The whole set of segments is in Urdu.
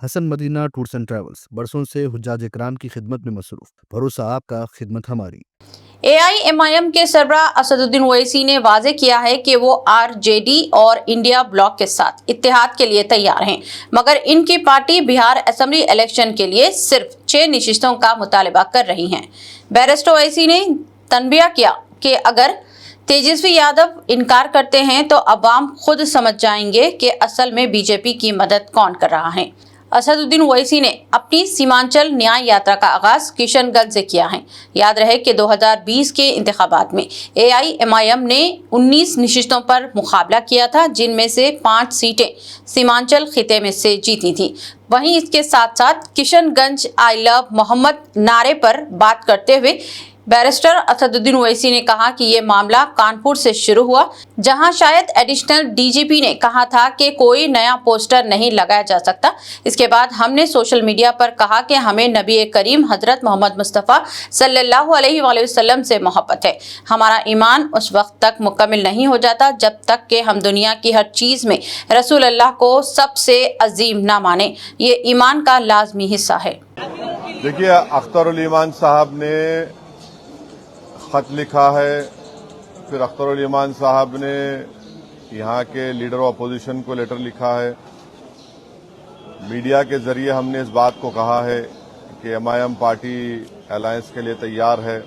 Hasan Madina tours and travels برسوں سے حجاج اکرام کی خدمت میں مصروف۔ بھروسہ آپ کا، خدمت ہماری۔ AIMIM کے سربراہ اسد الدین اویسی نے واضح کیا ہے کہ وہ RJD اور انڈیا بلاک کے ساتھ اتحاد کے لیے تیار ہیں، مگر ان کی پارٹی بہار اسمبلی الیکشن کے لیے صرف 6 نشستوں کا مطالبہ کر رہی ہے۔ بیرسٹر اویسی نے تنبیہ کیا کہ اگر تیجسوی یادو انکار کرتے ہیں تو عوام خود سمجھ جائیں گے کہ اصل میں BJP کی مدد کون کر رہا ہے۔ اسد الدین اویسی نے اپنی سیمانچل نیائے یاترا کا آغاز کشن گنج سے کیا ہے۔ یاد رہے کہ 2020 کے انتخابات میں AIMIM نے 19 نشستوں پر مقابلہ کیا تھا، جن میں سے 5 سیٹیں سیمانچل خطے میں سے جیتی تھیں۔ وہیں اس کے ساتھ ساتھ کشن گنج آئی لو محمد نعرے پر بات کرتے ہوئے بیرسٹر اسد الدین اویسی نے کہا کہ یہ معاملہ کانپور سے شروع ہوا، جہاں شاید ایڈیشنل DGP نے کہا تھا کہ کوئی نیا پوسٹر نہیں لگایا جا سکتا۔ اس کے بعد ہم نے سوشل میڈیا پر کہا کہ ہمیں نبی کریم حضرت محمد مصطفیٰ صلی اللہ علیہ وآلہ وسلم سے محبت ہے۔ ہمارا ایمان اس وقت تک مکمل نہیں ہو جاتا جب تک کہ ہم دنیا کی ہر چیز میں رسول اللہ کو سب سے عظیم نہ مانیں۔ یہ ایمان کا لازمی حصہ ہے۔ دیکھیے، اختر الایمان صاحب نے خط لکھا ہے، پھر اختر الایمان صاحب نے یہاں کے لیڈر اپوزیشن کو لیٹر لکھا ہے۔ میڈیا کے ذریعے ہم نے اس بات کو کہا ہے کہ MIM پارٹی الائنس کے لیے تیار ہے،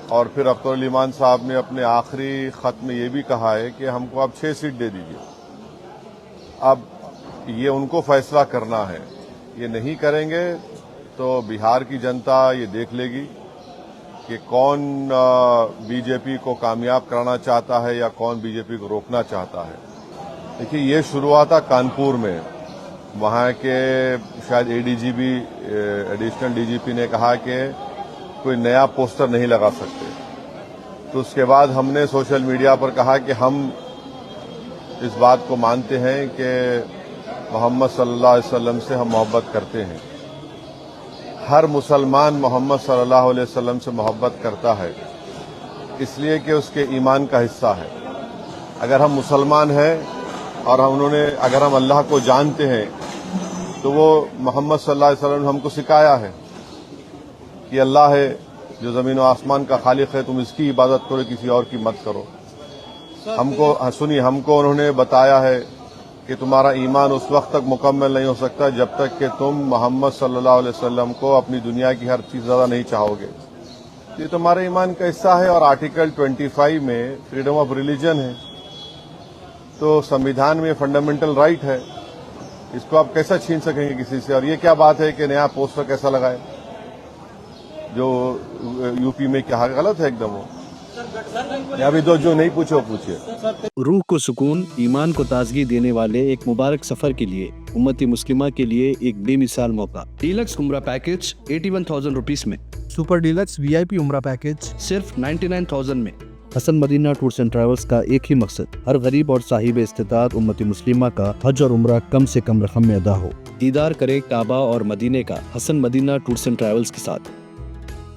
اور پھر اختر الایمان صاحب نے اپنے آخری خط میں یہ بھی کہا ہے کہ ہم کو آپ 6 سیٹ دے دیجیے۔ اب یہ ان کو فیصلہ کرنا ہے، یہ نہیں کریں گے تو بہار کی جنتا یہ دیکھ لے گی کہ کون BJP کو کامیاب کرانا چاہتا ہے یا کون BJP کو روکنا چاہتا ہے۔ دیکھیے، یہ شروع ہوا تھا کانپور میں، وہاں کے شاید ADG بھی ایڈیشنل DGP نے کہا کہ کوئی نیا پوسٹر نہیں لگا سکتے۔ تو اس کے بعد ہم نے سوشل میڈیا پر کہا کہ ہم اس بات کو مانتے ہیں کہ محمد صلی اللہ علیہ وسلم سے ہم محبت کرتے ہیں۔ ہر مسلمان محمد صلی اللہ علیہ وسلم سے محبت کرتا ہے، اس لیے کہ اس کے ایمان کا حصہ ہے۔ اگر ہم مسلمان ہیں اور اگر ہم اللہ کو جانتے ہیں تو وہ محمد صلی اللہ علیہ وسلم نے ہم کو سکھایا ہے کہ اللہ ہے جو زمین و آسمان کا خالق ہے، تم اس کی عبادت کرو، کسی اور کی مت کرو۔ ہم کو انہوں نے بتایا ہے کہ تمہارا ایمان اس وقت تک مکمل نہیں ہو سکتا جب تک کہ تم محمد صلی اللہ علیہ وسلم کو اپنی دنیا کی ہر چیز زیادہ نہیں چاہو گے۔ یہ تمہارے ایمان کا حصہ ہے، اور آرٹیکل 25 میں فریڈم آف ریلیجن ہے، تو سمویدھان میں فنڈامنٹل رائٹ ہے، اس کو آپ کیسا چھین سکیں گے کسی سے؟ اور یہ کیا بات ہے کہ نیا پوسٹر کیسا لگائے جو UP میں کیا غلط ہے ایک دم؟ وہ ابھی جو نہیں پوچھے۔ روح کو سکون، ایمان کو تازگی دینے والے ایک مبارک سفر کے لیے امت مسلمہ کے لیے ایک بے مثال موقع۔ ڈیلکس عمرہ پیکج 81,000 روپیز میں، سپر ڈیلکس VIP عمرہ پیکج صرف 99,000 میں۔ حسن مدینہ ٹورس اینڈ ٹریولز کا ایک ہی مقصد، ہر غریب اور صاحب استطاعت امت مسلمہ کا حج اور عمرہ کم سے کم رقم میں ادا ہو۔ دیدار کرے کعبہ اور مدینے کا حسن مدینہ ٹورس اینڈ ٹریولز کے ساتھ۔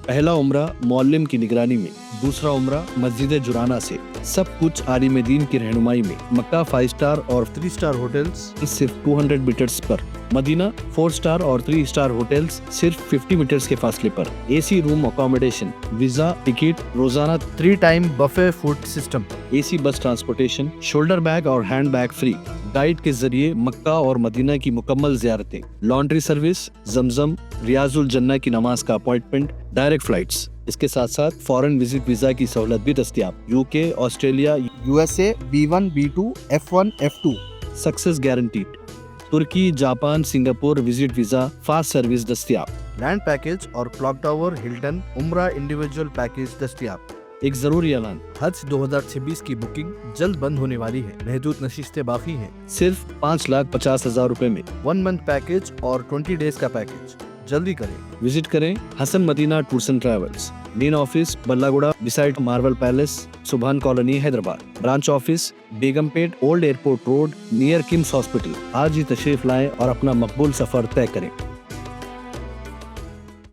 پہلا عمرہ معلم کی نگرانی میں، دوسرا عمرہ مسجد جرانہ سے، سب کچھ عالم دین کی رہنمائی میں۔ مکہ 5 اسٹار اور 3 اسٹار ہوٹلز صرف 200 میٹرز پر، مدینہ 4 اسٹار اور 3 اسٹار ہوٹلز صرف 50 میٹرز کے فاصلے پر۔ AC room accommodation, visa, ticket, روزانہ 3 time buffet food system, AC bus transportation, shoulder bag اور ہینڈ بیگ فری، گائیڈ کے ذریعے مکہ اور مدینہ کی مکمل زیارتیں، لانڈری سروس، زمزم، ریاض الجنہ کی نماز کا اپوائنٹمنٹ، ڈائریکٹ فلائٹس۔ اس کے ساتھ ساتھ فارن وزٹ ویزا کی سہولت بھی دستیاب۔ UK، Australia, USA B1 B2 F1 F2 success guaranteed. ترکی، Japan, Singapore visit visa fast service دستیاب۔ لینڈ پیکج اور کلاک ٹاور ہلٹن عمرہ انڈیویجول پیکج دستیاب۔ ایک ضروری اعلان، حج 2026 کی بکنگ جلد بند ہونے والی ہے، محدود نشستیں باقی ہیں۔ صرف 5,50,000 روپے میں 1 منتھ پیکج اور 20 ڈیز کا پیکج، جلدی کریں۔ وزٹ کریں Hasan Madina tours and travels, main office بلہ گوڑا beside Marvel Palace, Subhan colony, Hyderabad. Branch office Begumpet, old airport road, near KIMS hospital. آج ہی تشریف لائیں اور اپنا مقبول سفر طے کریں۔